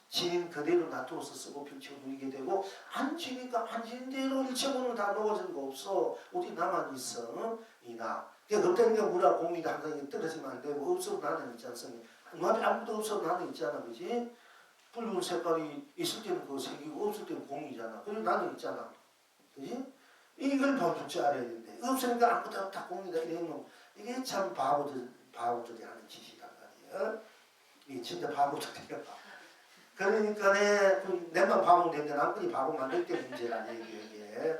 지닌 그대로 놔두어서 쓰고 펼치고 누리게 되고, 안 지니까 안 지닌 대로 일체모는 다 녹아지는 거 없어. 어디 나만 있어. 이 나. 그러니까 없다니까 무라 공이 항상 떨어지면 안 되고, 없어도 나는 있지 않습니까? 눈앞에 아무도 없어도 나는 있잖아. 그지? 붉은 색깔이 있을 때는 그 색이고 없을 때는 공이잖아. 그리고 나는 있잖아. 그지? 이걸 봐줄 줄 알아야 되는데, 없으니까 아무도 없다 공이다 이러면 이게 참 바보들이 하는 짓이란 말이야. 이게 진짜 바보들이야. 그러니까 내만 바보 되는데 남들이 바보 만들 때 문제라는 얘기야 이게.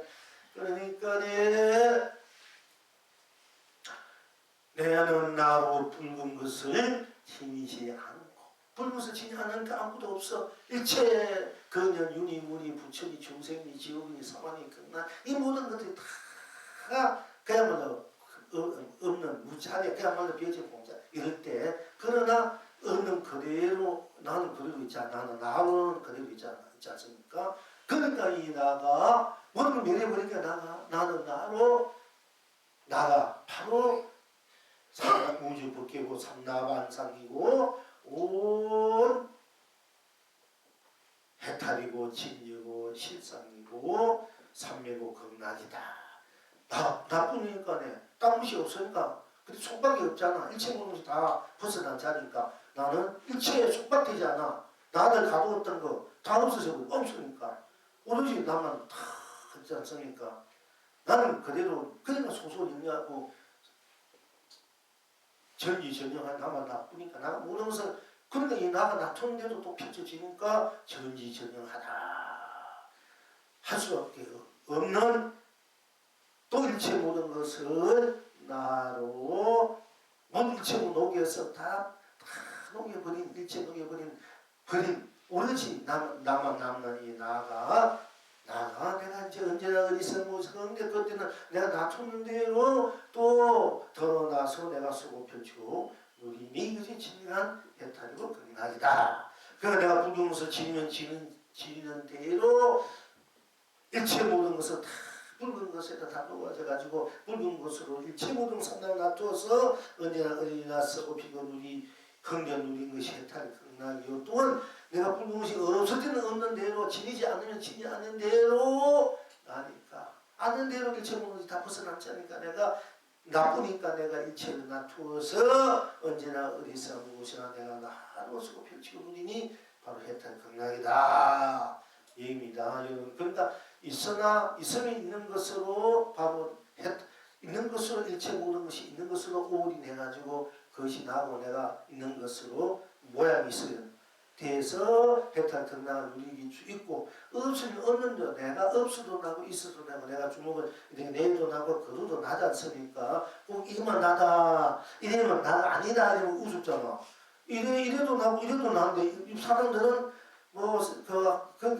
그러니까 내는 나로 붉은 것을 지니지 않고, 붉은 것을 지니지 않는 게 아무도 없어. 일체 근연 윤희 무니 부처니 중생니 지옥니 사만이 극락 이 모든 것들이 다 그야말로 없는 무차례, 그야말로 비어진 공자 이럴 때, 그러나 없는 그대로 나는 그대로 있지 않아. 나는 그대로 있지 않습니까? 그러니까 이 나가 모든 걸 내려버리니까 나는 나가 바로 우주 법계고 삼라반상이고 온 해탈이고 진리고 실상이고 삼매고 극락이다. 나뿐이니까 딴 것이 없으니까. 근데 속박이 없잖아. 일체 모든 것이 다 벗어난 자니까 나는 일체에 속박되지 않아. 나를 가두었던 거 다 없으니까 오로지 나만 다 하지 않습니까? 나는 그대로 그러니까 소소영리하고 전지전능한 나만 나쁘니까 나가 모든 것을, 그러니까 이 나가 나타낸 대로 또 펼쳐지니까 전지전능하다 할 수밖에 없는, 또 일체 모든 것을 나로 모든 일체로 녹여서 다 녹여버린, 일체 녹여버린 오로지 나만 남는 이 나가 내가 이제 언제나 어디서 무서운데 그때는 내가 놔두는 대로 또 드러나서 내가 쓰고 펼치고 누리니 이것이 진정한 해탈이고 극락이다. 그러니까 내가 붉은 것을 지니는 대로 일체 모든 것을 다 붉은 것에다 다 녹아져가지고 붉은 것으로 일체 모든 상담을 놔두어서 언제나 어디나 쓰고 피고 흥견 누린 것이 해탈이 극락이요. 또한 내가 붉은 것이 없을 때는 없는 대로, 지니지 않으면 지니지 않는 대로 나니까, 않는 대로 일체 모든 것이 다 벗어남지 않으니까 내가 나쁘니까 내가 일체를 놔두어서 언제나 어디서 무엇이나 내가 나로 쓰고 펼치고 누리니 바로 해탈 극락이다 얘기입니다. 여러분, 그러니까 있으면 있는 것으로 바로 있는 것으로 일체 모든 것이 있는 것으로 올인해가지고 그것이 나고 내가 있는 것으로 모양이 있어요. 돼서 해탈 극락을 누리기 수 있고, 없으면 없는데 내가 없어도 나고 있어도 나고 내가 주먹을 내도 나고 거두도 나지 않습니까? 꼭 이만 나다 이러면 나가 아니다 이러면 우습잖아. 이래도 나고 이래도 나는데 사람들은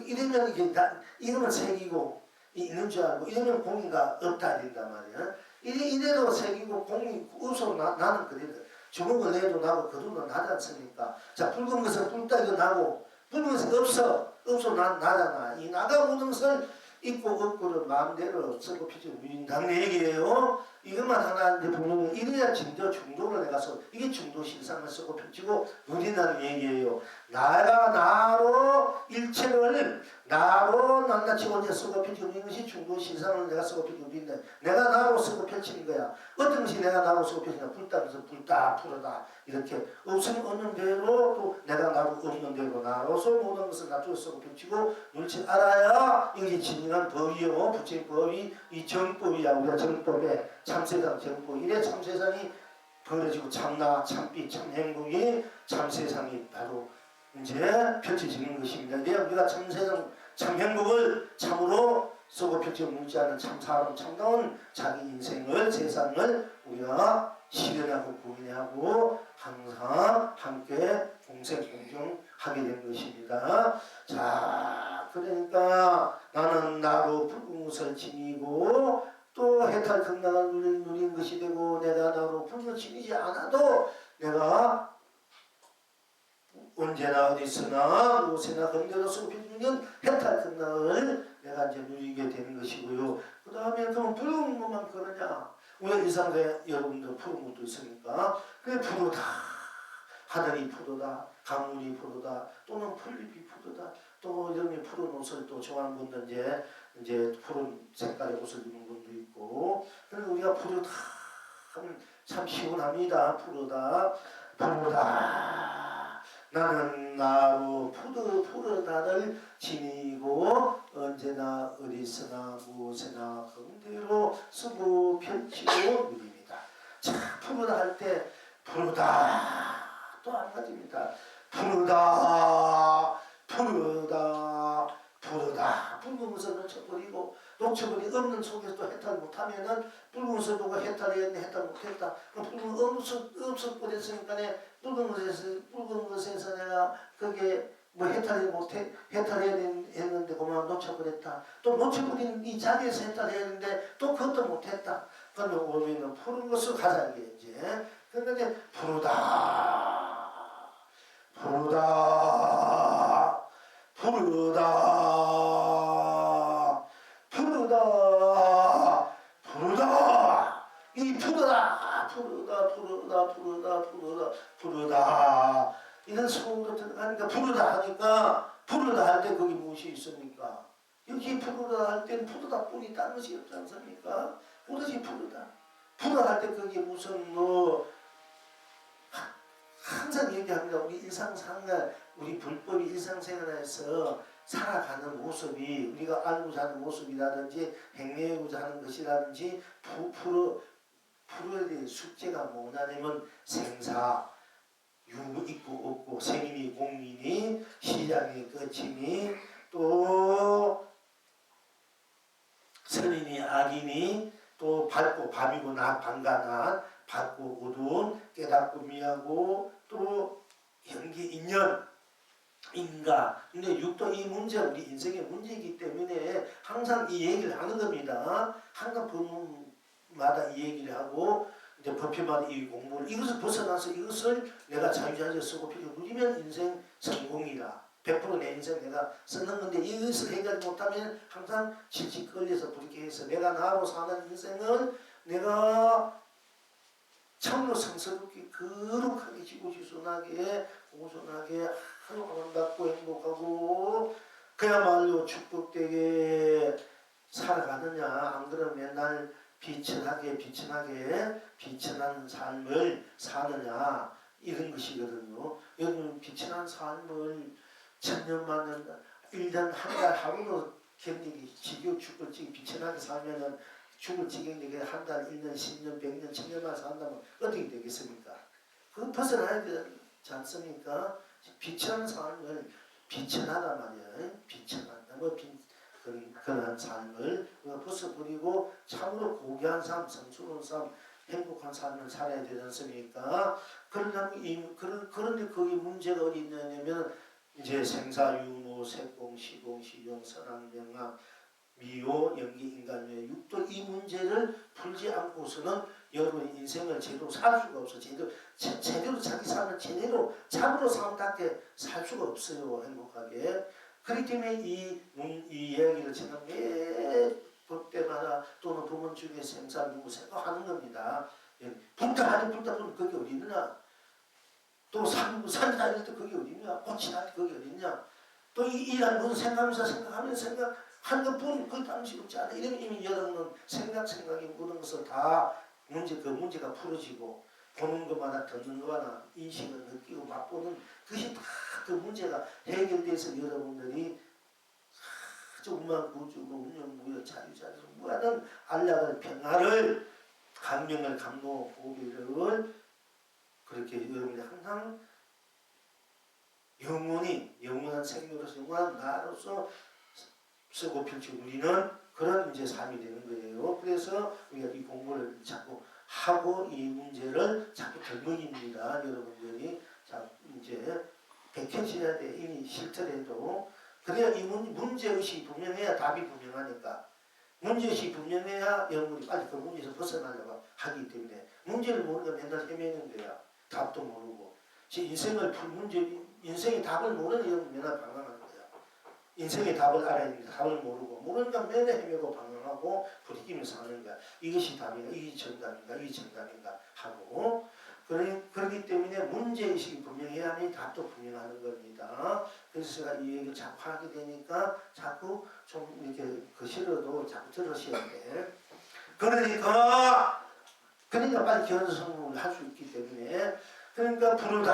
이러면 이러면 색이고 있는 줄 알고 이러면 공이가 없다 된단 말이야. 이래도 색이고 공이 없어도 나는 그래도 주먹을 내도 나고 거두도 나지 않습니까? 자, 붉은 것은 붉다고 나고 붉은 것은 없어 나잖아. 이 나가 모든 것을 있고 없고를 마음대로 쓰고 피지 유인당 얘기예요. 이것만 하나 이제 보면 이래야 진짜 중도를 내가서 이게 중도 실상을 쓰고 펼치고 누린다는 얘기예요. 나가 나로 일체를 나로 낱낱이 혼자 쓰고 펼치고 누리는 것이 중도 실상을 내가 쓰고 펼치고 누린다. 내가 나로 쓰고 펼치는 거야. 어떤 것이 내가 나로 쓰고 펼치냐. 불다면서 불다 풀어다 이렇게 없으면 없는 대로 또 내가 나로 없는 대로 나로서 모든 것을 놔두어 쓰고 펼치고 누릴 줄 알아야 이것이 진정한 법이요. 부처의 법이 이 정법이야. 우리가 정법에 참세상 정법 이래 참세상이 벌어지고 참나 참빛 참행복이 참세상이 바로 이제 펼쳐지는 것입니다. 우리가 참세상 참행복을 참으로 쓰고 펼쳐 묻지 않는 참사람 참다운 자기 인생을 세상을 우리가 실현하고 구인하고 항상 함께 공생 공경하게 된 것입니다. 자, 그러니까 나는 나로 붉은 것을 지니고 또 해탈 극락을 누린 것이 되고, 내가 나로 붉은 것을 지니지 않아도 내가 언제나 어디서나 무엇이나 건드려서 빌리는 해탈 극락을 내가 이제 누리게 되는 것이고요. 그 다음에 그럼 붉은 것만 그러냐? 우리가 이 상대 여러분들 푸른 것도 있으니까 그게 푸르다 하늘이 푸르다, 강물이 푸르다, 또는 풀잎이 푸르다, 또 이런 푸른 옷을 또 좋아하는 분들 이제 푸른 색깔의 옷을 입는 분도 있고, 그래서 우리가 푸르다 하면 참 시원합니다. 푸르다, 푸르다. 나는 나로 푸르다를 지니고 언제나 어디서나 무엇에나 긍대로 쓰고 펼치고 누립니다. 자, 푸르다 할 때 푸르다 또 한 가지입니다. 푸르다 푸르다 푸르다. 붉은 것을 놓쳐버리고 놓쳐버린 없는 속에서도 해탈 못하면은 붉은 것을 보고 해탈했네 해탈 못했다. 그럼 붉은 없어버렸으니까 붉은 것에서 내가 그게 뭐 해탈이 못해 해탈해야 했는데 그만 놓쳐버렸다. 또 놓쳐버린 이 자리에서 해탈해야 했는데 또 그것도 못했다. 그러면 오면은 푸른 것을 가자 이제. 그런데 푸르다 푸르다 푸르다 푸르다 푸르다 이 푸르다 푸르다 푸르다 푸르다 푸르다 푸르다 이런 소음도 들어가니까 푸르다 하니까 푸르다 할 때 거기 무엇이 있습니까? 여기 푸르다 할 때는 푸르다 뿐이 다른 것이 없지 않습니까? 오로지 푸르다 푸르다 할 때 거기 무슨 뭐 항상 얘기합니다. 우리 일상생활, 우리 불법이 일상생활에서 살아가는 모습이 우리가 알고자 하는 모습이라든지 행해고자 하는 것이라든지 풀어야 될 숙제가 뭐냐면 생사, 유 있고 없고 생이니 공이니 시작이 끝이니 또 선이니 악이니 또 밝고 밤이고 낮 밤과 낮 밝고 어두운 깨닫고 미하고 또 현기 인연 인가. 근데 육도 이 문제 우리 인생의 문제이기 때문에 항상 이 얘기를 하는 겁니다. 항상 본문마다 이 얘기를 하고 이제 법회마다 이 공부를 이것을 벗어나서 이것을 내가 자유자재 쓰고 필요 누리면 인생 성공이다. 100% 내 인생 내가 쓰는 건데 이것을 해결하지 못하면 항상 질질 끌려서 불쾌해서 내가 나로 사는 인생은 내가 참으로 성스럽게 거룩하게 지고지순하게 공손하게 아름답고 행복하고 그야말로 축복되게 살아가느냐. 안 그러면 맨날 비천하게 비천한 삶을 사느냐 이런 것이거든요. 여러분 비천한 삶을 천년만년 1년 한 달 하루도 견디기 지겨워 죽을 지기 비천하게 살면은 죽을 지경인데 한 달, 1년, 10년, 100년, 1000년만 산다면 어떻게 되겠습니까? 그건 벗어나야 되지 않습니까? 비천한 삶을 비천하단 말이에요. 비천한다. 뭐 그런 삶을 벗어버리고 참으로 고귀한 삶, 성스러운 삶, 행복한 삶을 살아야 되지 않습니까? 그런데 거기 문제가 어디 있냐면 이제 생사, 유무, 색공, 시공, 시용, 선악, 명악 미호, 연기, 인간묘, 육도 이 문제를 풀지 않고서는 여러분의 인생을 제대로 살 수가 없어. 제대로 자기 삶을 제대로 참으로 삶답게 살 수가 없어요. 행복하게. 그렇기 때문에 이 이야기를 제가 매볼 때마다 또는 부문 중에 생사, 유무 생각하는 겁니다. 불타 불면 그게 어디 있느냐? 또 산이 다닐 때 그게 어디 있냐? 꽃이 날 때 그게 어디 있냐? 또 이란 무슨 생각하면서 한 것뿐 그 당시 없지 않아. 이러면 이미 여러분은 생각이 모든 것을 다 문제가 풀어지고 보는 것마다 듣는 것마다 인식을 느끼고 맛보는 그것이 다 그 문제가 해결돼서 여러분들이 아주 운만구주고 운영무효 자유자재 무한한 안락을 평화를 강명을 감노 보기를 그렇게 여러분이 항상 영원한 생명으로서 영원한 나로서 쓰고 펼치고 누리는 그런 이제 삶이 되는 거예요. 그래서 우리가 이 공부를 자꾸 하고 이 문제를 자꾸 덜먹입니다. 여러분들이 자 이제 백해져야 돼. 이미 싫더라도 그래야 이 문제의식이 분명해야 답이 분명하니까 문제의식이 분명해야 여러분이 빨리 그 문제에서 벗어나려고 하기 때문에 문제를 모르면 맨날 헤매는 거야. 답도 모르고 인생의 답을 모르는 여러분 맨날 방황하는 거야. 인생의 답을 알아야 되는데 답을 모르니까 맨날 헤매고 방황하고 부딪히면서 하는 거야. 이것이 답인가? 이것이 정답인가? 이것이 정답인가? 하고 그렇기 때문에 문제의식이 분명해야만 답도 분명하는 겁니다. 그래서 제가 이 얘기를 자꾸 하게 되니까 자꾸 좀 이렇게 그 싫어도 자꾸 들으셔야 돼. 그러니까 빨리 견성을 할 수 있기 때문에 그러니까 부르다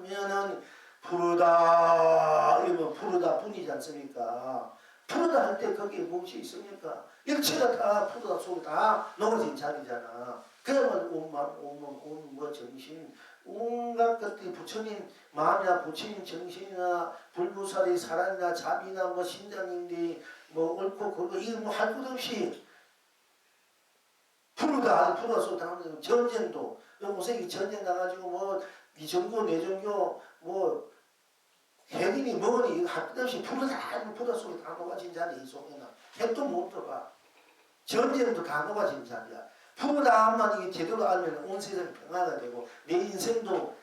하면은 부르다 이러면 부르다 뿐이지 않습니까? 부르다 할 때 거기에 무엇이 있습니까? 일체가 다 부르다 속에 다 녹아진 자리잖아. 그야말로 온 마음, 온 정신, 온갖 것들이 부처님 마음이나 부처님 정신이나 불구살이 사랑이나 자비나 뭐 신장인데 뭐 옳고 그거 이거 뭐 할 것 없이 부르다 속에 다 전쟁도 요새 전쟁 나가지고 뭐 이 정교 내 정교 뭐 핵이니 뭐니 이거 할 것 없이 부르다 속에 다 녹아진 자리 이 속에는 핵도 못 들어가. 전쟁도 다 녹아진 자리야. 부르다만 이게 제대로 알면 온 세상이 평화가 되고 내 인생도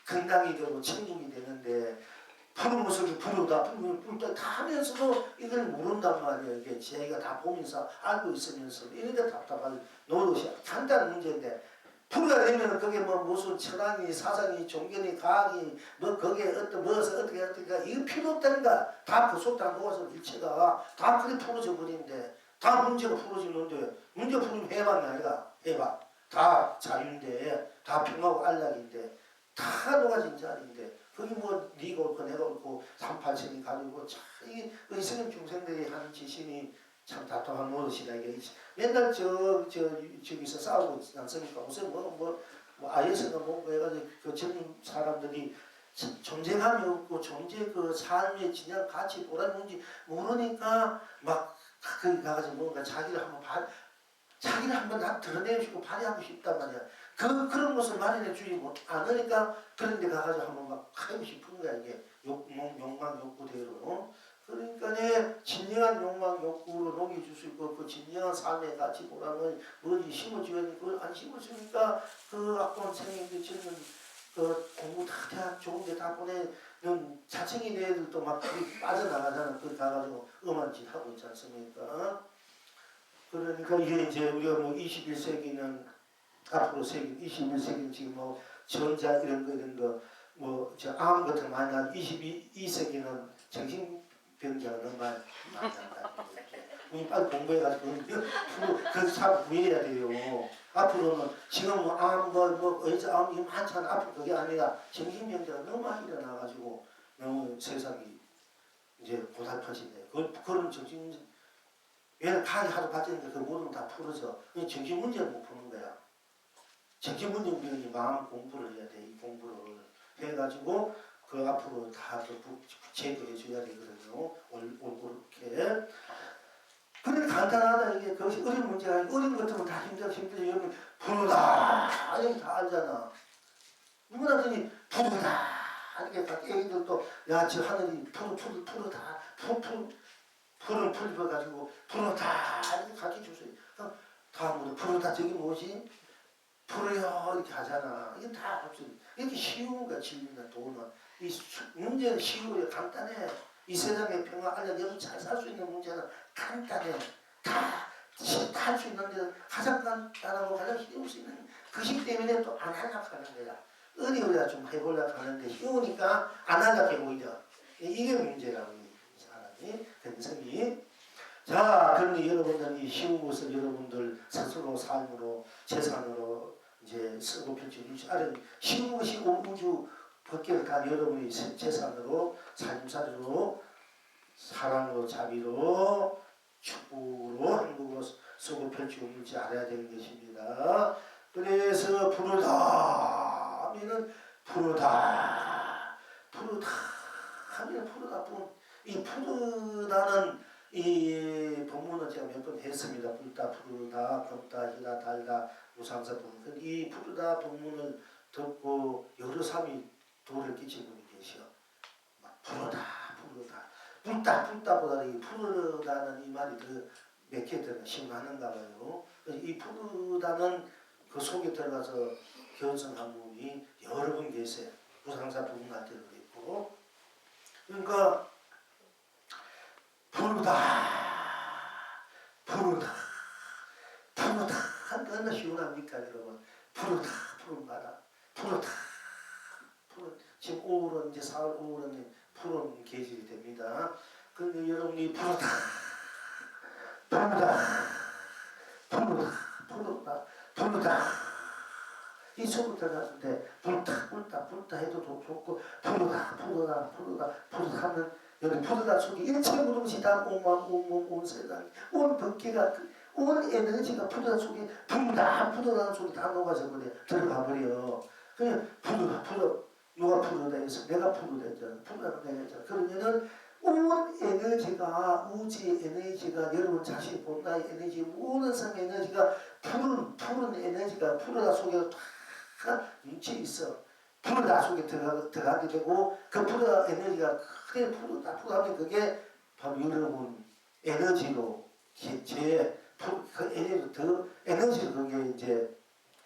건강이 되고 천국이 되는데 푸른 모습이 부르다 다 하면서도 이걸 모른단 말이에요. 이게 자기가 다 보면서 알고 있으면서 이렇게 답답한 노릇이 간단한 문제인데 부르다 되면 그게 뭐 무슨 철학이 사상이 종교니 과학이 뭐 거기에 어떤 무엇을 어떻게 이거 필요 없다니까. 다 그 속 다 녹아서 일체가 다 그게 풀어져 버리는데 다 문제가 풀어지는데 문제 풀리면 해방이 아니라 해방 다 자유인데 다 평화고 안락인데 다 녹아진 자리인데 거기 뭐 네가 옳고 내가 옳고 38세기 가지고 참 이게 의스님 중생들이 하는 지심이 참 답답한 노릇이다. 이게 맨날 저기서 싸우고 있지 않습니까? 무슨 뭐 IS가 뭔가 해가지고 그 젊은 사람들이 존재감이 없고 존재 그 삶의 진양 가치 뭐라는 건지 모르니까 막 거기 가가지고 뭔가 자기를 한번 다 드러내주고 발휘하고 싶단 말이야. 그런 것을 마련해주지 않으니까 그런 데 가가지고 한번 막 하고 싶은 거야. 이게 욕망 욕구대로. 그러니까 진정한 욕망 욕구로 녹여줄 수 있고 그 진정한 삶의 가치 보람을 뭐지 심어줘야지. 그걸 안 심어주니까 그 악한 생인들 지금 그 공부 다 대학 좋은 데 다 보내는 자칭인 애들도 막 빠져나가잖아. 거기 가가지고 음한 짓 하고 있지 않습니까? 그러니까 이게 이제 우리가 뭐 21세기는 앞으로 21세기는 지금 뭐 전자 이런 거 뭐 저 암 같은 거 많이 나고 22세기는 정신병자가 너무 많이 난다. 빨리 공부해가지고 그참 구해야 돼요. 앞으로는 지금 뭐 의자 암 이거 많잖아. 앞으로 그게 아니라 정신병자가 너무 많이 일어나가지고 너무 세상이 이제 고달퍼진대. 그런 정신 얘는 강의 하도 받았는데 그 모든 다 풀어져. 정신 문제를 못 푸는 거야. 정신 문제 우리는 마음 공부를 해야 돼. 이 공부를 해가지고 그 앞으로 다 제거해 줘야 되거든요. 옳게. 그래 간단하다 이게 그것이 어려운 문제가 아니고 어려운 것들은 다 힘들어 여러분 부르다 이렇게 다 알잖아. 누구나더니 부르다 이렇게 각 애기들도 야 저 하늘이 푸르다 푸른 풀어가지고 부르다 이렇게 가르쳐주세요. 다음으로 부르다 저기 뭐지? 부르요 이렇게 하잖아. 이게 다 없어. 이렇게 쉬운 거야. 진리나 돈은. 문제는 쉬워요. 간단해. 이 세상의 평화 안락 여러분 잘 살 수 있는 문제는 간단해. 다 할 수 있는데 가장 간단하고 가장 쉬울 수 있는 그것 때문에 또 안 하려고 하는 거야. 어려워야 좀 해보려고 하는데 쉬우니까 안 하려고 해 오히려. 이게 문제라고 사람이 근성이. 자, 그런데 여러분들 이 쉬운 것을 여러분들 스스로 삶으로 재산으로 이제 쓰고 펼쳐주시 아래 쉬운 것이 우주 법계를 다 여러분이 재산으로 삶살이로 사랑으로 자비로 축복으로 행복으로 쓰고 펼쳐줄지 알아야 되는 것입니다. 그래서 부르다 하면은 부르다 하면 부르다뿐 이 부르다는 이 본문은 제가 몇 번 했습니다. 불다, 부르다, 덥다, 희다, 달다, 우상사 본문. 이 부르다 본문을 듣고 여러 사람이 도를 끼친 분이 계셔. 막 부르다. 불다보다 이 부르다는 이 말이 더 몇 개 들어가 심하는가 봐요. 이 부르다는 그 속에 들어가서 견성한 분이 여러 분 계세요. 우상사 부분 같은 거 있고. 그러니까 부르다 하니까 얼마나 시원합니까 여러분. 부르다 푸르다. 푸른, 지금 5월은 이제 4월 5월은 푸른 계절이 됩니다. 그런데 여러분이 푸르다. 푸르다. 푸르다. 푸르다. 푸르다. 이 소리 들어가는데 푸르다 해도 좋고 푸르다 하면 여기 푸르다 속에 일체 모든 것이 다 온 세상 온 법계가 온 에너지가 푸르다 속에 푸르다는 속에 다 녹아져 버려 들어가 버려. 그냥 푸르다 누가 푸르다 해서 내가 푸르다 했잖아. 푸르다는 내가 했잖아. 그러면은 온 에너지가 우주의 에너지가 여러분 자신 본다의 에너지 모든 삶의 에너지가 푸른 에너지가 푸르다 속에 눈치 있어. 푸르다 속에 들어가게 되고 그 푸르다 에너지가 그래 푸르다 하면 그게 바로 여러분 에너지로 그 에너지로 그게 이제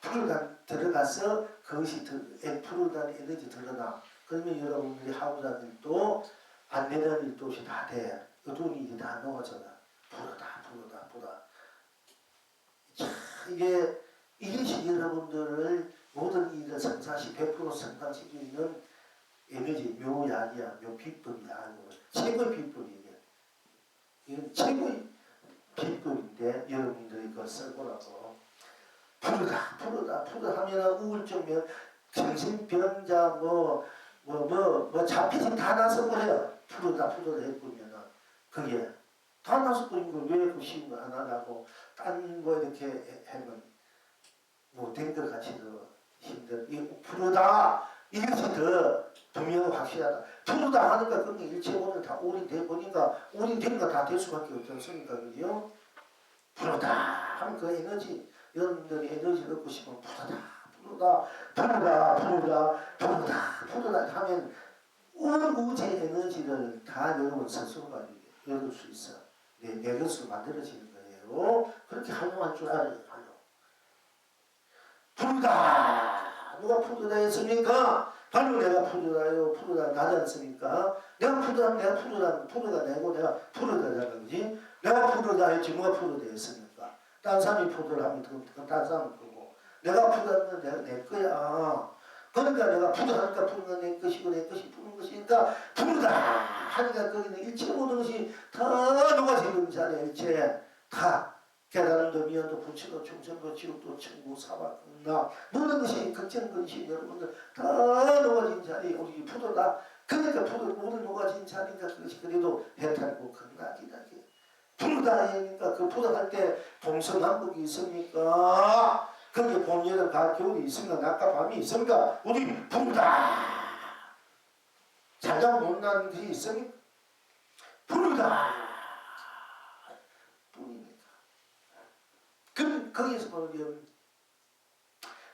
푸르다 들어가서 그것이 푸르다 에너지 드러나. 그러면 여러분들이 하고자 할 일도 안 되는 일도 없이 다 돼. 어두운 일이 다 녹아져가. 푸르다. 자, 이것이 여러분들을 모든 일을 성사시 100% 성사시키고 있는 에너지 묘약이야. 묘비법이야. 최고의 비법이야. 이건 최고의 비법인데 여러분들이 그걸 써보라고. 푸르다 하면 우울증면 정신병자 잡히지 다 나서 버려요. 푸르다 해보면은 그게 다 나서 버린 걸 왜 그 쉬운 거 안 하라고 딴 거 이렇게 하면 된 것 같이 더 힘들어. 이 푸르다 이것이 더 분명히 확실하다. 푸르다 하니까 그게 일체 오늘 다 올인돼 보니까 올인된 거 다 될 수밖에 없지 않습니까? 그죠? 푸르다 하면 그 에너지 여러분들이 에너지 얻고 싶으면 푸르다 하면 온 우주의 에너지를 다 여러분 스스로가 얻을 수 있어. 내 것으로 만들어지는 거예요. 그렇게 활용할 줄 알아요. 푸르다. 누가 푸르다 했습니까? 바로 내가 푸르다요. 푸르다 나지 않습니까? 내가 푸르다 내고 내가 푸르다잖아. 그지? 내가 푸르다 했지 누가 푸르다 했습니까? 딴 사람이 푸르다 하면 그건 딴 사람은 그거. 내가 푸르다는 내가 내 거야. 그러니까 내가 푸르다니까 푸르는 내 것이고 내 것이 푸는 것이니까 푸르다 하니까 거기는 일체 모든 것이 다 녹아지는 자리야. 일체 다. 깨달음도 미연도 부처도 충천도 지옥도 천국 사박나 모든 것이 걱정근심 여러분들 다 녹아진 자리 우리 푸르다. 그러니까 모든 녹아진 자리가 그것이 그래도 해탈고 극락이다게 푸르다 하니까 그 푸르다 때 동서남북이 있습니까? 거기에 봄, 여름, 가을, 겨울이 있습니까? 낮과 밤이 있습니까? 우리 푸르다 잘자고 못난 것이 있습니까? 푸르다 거기에서 보면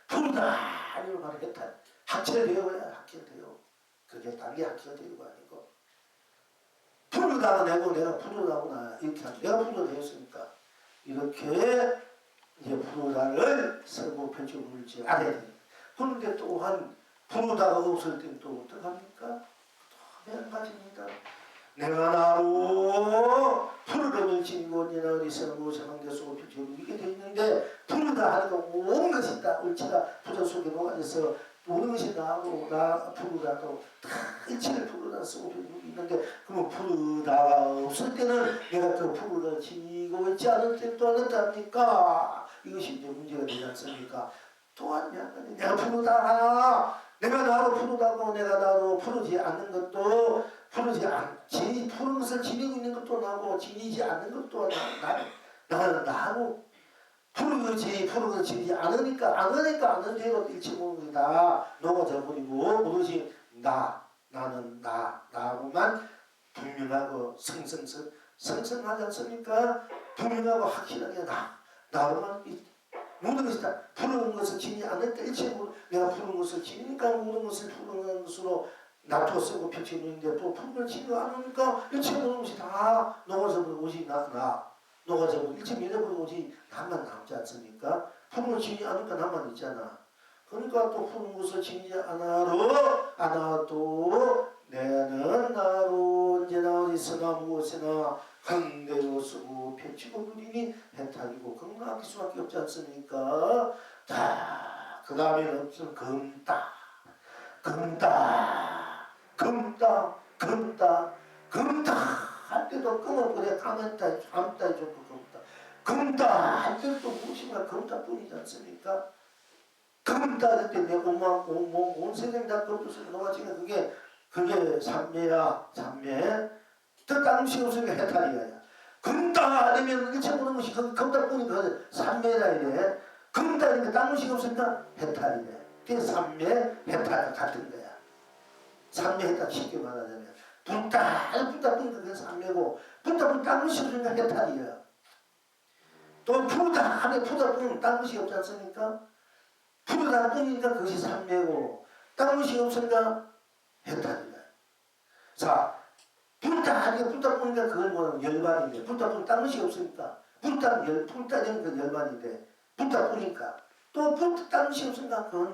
푸르다 아니면 바로 해탈 학철되어야 학철되어 그게 단계 학철되어가 아니고 푸르다가 내고 내가 푸르다구나 이렇게 하면 내가 푸르다 했으니까 이렇게 이제 푸르다를 서고 펼쳐보일지 알아야 됩니다. 그런데 또한 푸르다가 없을 때는 또 어떡합니까? 또 매한가지입니다. 내가 나로 푸르름을 진고니나 어디서 무서운데 속을 펼치고 이게 돼 있는데 푸르다 하니까 온 것이 다 울치가 부저 속에 녹아져서 모든 것이 나하고 나 푸르다도 다 일체를 푸르다 속을 펼치고 있는데 그러면 푸르다가 없을 때는 내가 그 푸르다를 지니고 있지 않을 때 또 어떻답니까? 이것이 이제 문제가 되지 않습니까? 또한 내가 푸르다 내가 나로 푸르다고 내가 나로 푸르지 않는 것도 푸르지 않지 푸른 것을 지니고 있는 것도 나고 지니지 않는 것도 나는 나고 푸른 것을 지니지 않으니까 않은 대로 일치 모든 것이 다 녹아져 버리고 무엇이 나는 나하고만 분명하고 성성하지 않습니까? 분명하고 확실하게 나로만 모든 것이 다 푸른 것을 지니 않을 때 일체 내가 푸른 것을 지니까 모든 것을 푸른 것으로 놔둬 쓰고 펼쳐놓는데 또 푸른 걸 지니 않으니까 일체 모든 것이 다 녹아져 버리고 오직 녹아져 버리고 일체 밀어버리고 오직 나만 남지 않습니까? 푸른 걸 지니 않으니까 나만 있잖아. 그러니까 또 푸른 것을 지니지 않아도 내는 나로 언제나 어디서나 무엇이나 강대로 쓰고 펼치고 누리니 해탈이고 극락할 수밖에 없지 않습니까? 다 그 다음에는 없으면 금따, 금따, 금따, 금따, 금따 할 때도 끊어버려. 감따, 감따 좋고 금따, 금따 할 때도 무엇인가 금따뿐이지 않습니까? 금따 할 때 내 온 세상 다 금도서 놓아지면 그게 삼매야. 삼매. 또 다른 것이 없으니까 해탈이야. 금따 아니면 일체 모르는 것이 금따뿐이 그 삼매라 이래. 금따 아니면 다른 것이 없으니까 해탈이래. 그게 삼매 해탈 같은 거야. 삼매 해탈 쉽게 말하자면 불따뿐이 그게 삼매고 불따뿐 다른 것이 없으니까 해탈이야. 또 푸르다 안에 푸르다뿐 다른 것이 없지 않습니까? 푸르다뿐이니까 그것이 삼매고 다른 것이 없으니까 해탈이야. 자, 불따뿐이니까 그걸 뭐냐면 열반인데, 불따뿐 딴 것이 없으니까 불따되면 그 열반인데, 불따뿐이니까 또 딴 것이 없으니까 그건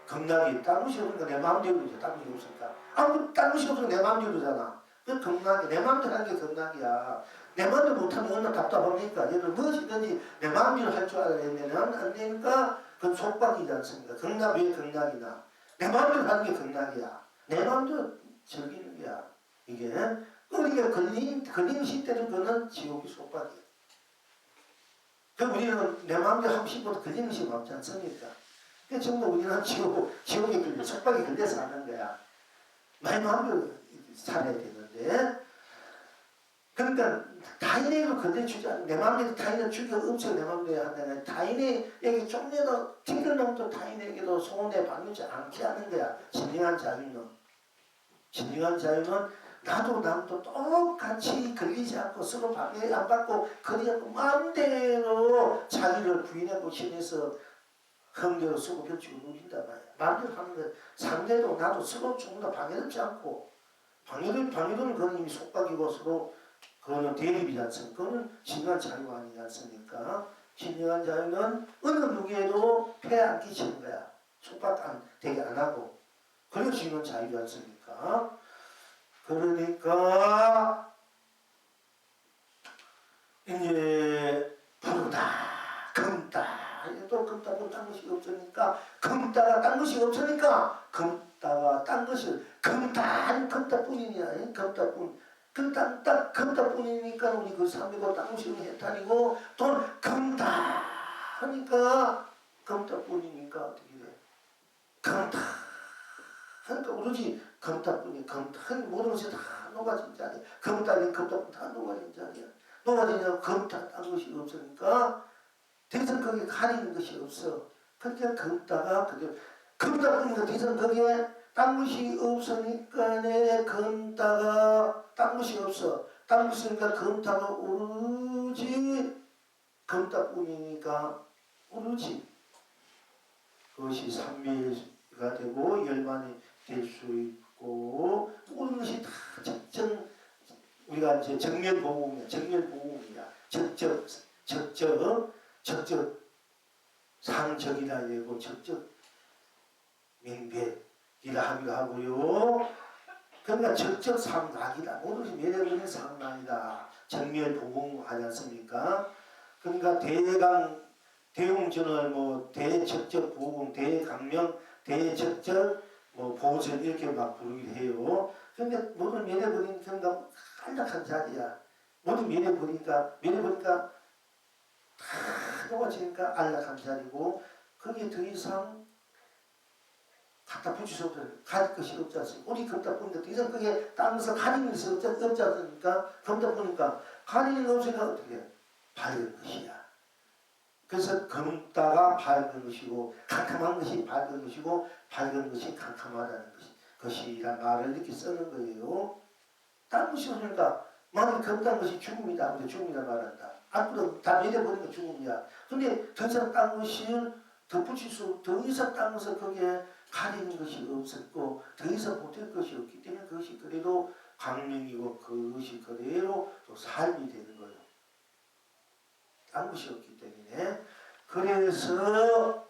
극락이. 딴 것이 없으니까 내 마음대로죠. 딴 것이 없으니까 아무 딴 것이 없으니까 내 마음대로잖아. 그 극락이. 내 마음대로 하는 게 극락이야. 내 마음대로 못하면 얼마나 답답합니까? 예를 들어 무엇이든지 내 마음대로 할 줄 알아야면 안 되니까 그건 속박이지 않습니까? 극락 왜 극락이나 내 마음대로 하는 게 극락이야. 내 마음대로 즐기는 거야. 이게 우리가 걸린 시대는 그는 지옥이 속박이야. 그 우리는 내 마음대로 하고 싶어도 걸리는 것이 많지 않습니까? 그 전부 우리는 지옥에 걸려 속박에 걸려서 사는 거야. 내 마음대로 살아야 되는데, 그러니까 타인에게도 걸려주지 않고 내 마음대로 타인을 죽여 없어 내 마음대로 한다는 타인에게 좀이라도 튕겨놓은 타인에게도 손해 받지 않게 하는 거야. 진정한 자유는. 진정한 자유는 나도 남도 똑같이 걸리지 않고 서로 방해 안 받고 그리 않고 마음대로 자기를 부인하고 신해서 흥대로 쓰고 펼치고 누린다 말이야. 마음대로 하는 거야. 상대도 나도 서로 조금 더 방해롭지 않고 방해되면 그건 이미 속박이고 서로 그거는 대립이지 않습니까? 그거는 진정한 자유가 아니지 않습니까? 진정한 자유는 어느 누구에도 폐해 안 끼치는 거야. 속박 되게 안 하고. 그래서 진정한 자유지 않습니까? 그러니까 이제 푸르다, 금따. 또 금따가 딴 것이 없으니까 금따가 딴 것이 없으니까 금따가 딴 것이 금따는 금따뿐이냐. 금따뿐. 금따뿐이니까 우리 그 삼매고 딴 것이 해탈이고 또 금따 하니까 금따뿐이니까 어떻게 돼? 금따 하니까 오로지 금따뿐이 모든 것이 다 녹아진 자리야. 금따는 금따뿐 다 녹아진 자리야. 녹아지냐고 금따 딴 것이 없으니까 더 이상 거기에 가리는 것이 없어. 그러니까 금따가 그게 금따뿐이니까 더 이상 거기에 딴 것이 없으니까 내 금따가 딴 것이 없어. 딴 것이 없으니까 금따가 오로지 금따뿐이니까 오로지 그것이 삼매가 되고 열반이 될 수 있고 모든 것이 다 적정 우리가 이제 정면보험이야. 정면보험이야. 적적 상적이라 되고 적적 명백이라 하기도 하고요. 그러니까 적적 상락이다. 모든 것이 매력있는 상락이다. 정면보험 하지 않습니까? 그러니까 대용전을 대적적 보험, 대강명, 대적적 보전 이렇게 막 부르기도 해요. 근데 모든 면해버리니까 그러니까 한적한 자리야. 모든 면해버리니까 다 녹아지니까 안락한 자리고 거기에 더 이상 갖다 붙일 수 없어요. 가질 것이 없지 않습니까? 우리 금다 보니까 더 이상 그게 땅에서 가리는 것이 없지 않습니까? 금다 보니까 가리는 거 없으니까 어떻게 해? 밝은 것이야. 그래서 금따가 밝은 것이고 캄캄한 것이 밝은 것이고 밝은 것이 캄캄하다는 것이란 말을 이렇게 쓰는 거예요. 딴 것이 없으니까 만약에 금따는 것이 죽음이다. 근데 죽음이라 말한다. 앞으로 다 내려버리니까 죽음이야. 근데 더 이상 딴 것을 덧붙일 더 이상 딴 것을 거기에 가리는 것이 없었고 더 이상 못할 것이 없기 때문에 그것이 그래도 강명이고 그것이 그대로 또 삶이 되는 거예요. 딴 것이 없기 때문에. 그래서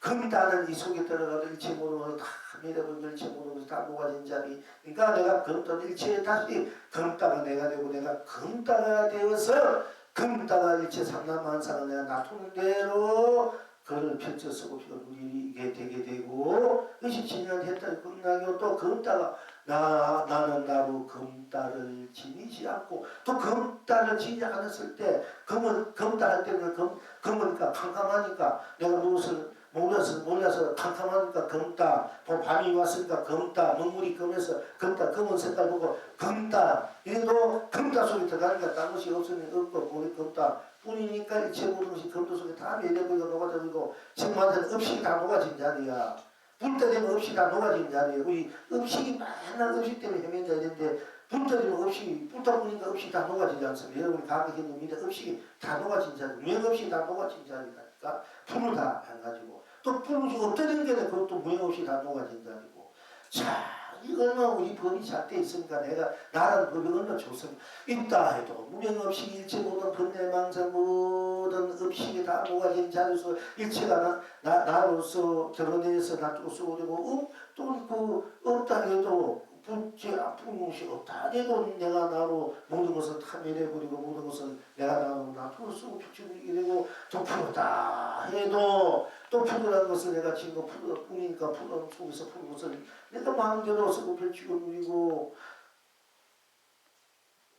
금따는 이 속에 들어가도 일체 모르고 다 밀어본 일체 모르고 다 녹아진 자리. 그러니까 내가 금따 일체에 다시 금따가 내가 되고 내가 금따가 되어서 금따가 일체 삼남만상을 내가 놔두는 대로 그를 펼쳐 쓰고 누리게 되게 되고 그것이 진리한 해탈이 끝나고 또 금따가 나는 나로 금따를 지니지 않고 또 금따를 지니지 않았을 때 금따 할 때는 금으니까 캄캄하니까 내가 무엇을 몰라서 캄캄하니까 금따 밤이 왔으니까 금따 먹물이 금해서 금따 검은 색깔 보고 금따 이래도 금따 속에 들어가니까 딴 것이 없으니 없고 우리 금따 뿐이니까 일체 모든 것이 금도 속에 다 매려보이고 녹아져버리고 지금 완전 음식이 다 녹아진 자리야. 불 때 되면 음식이 다 녹아진 자리야. 우리 음식이 맨날 음식 때문에 헤맨자 이랬는데 불 때 되면 음식이 불다 보니까 음식이 다 녹아지지 않습니까? 여러분이 가르치는 음식이 다 녹아진 자리 무형 음식이 다 녹아진 자리니까 불을 다 안 가지고 또 불이 엎드리는 게 그것도 무형 없이 다 녹아진 자리고 자 이 얼마나 우리 법이 잘 돼 있으니까 내가 나라는 법이 얼마나 좋습니까? 있다 해도 무명 없이 일체 모든 번뇌망상 모든 음식이 다 녹아진 자리에서 일체가 나로서 드러내서 놔두고 쓰고 또 없다 해도 분지 아픈 것이 없다 해도 내가 나로 모든 것을 다 내려버리고 모든 것을 내가 나로 놔두고 쓰고 비추게 되고 또 풀었다 해도 또 풀으라는 것을 내가 지금 풀으니까 풀은 속에서 푸는 것을 내가 마음대로 쓰고 펼치고 누리고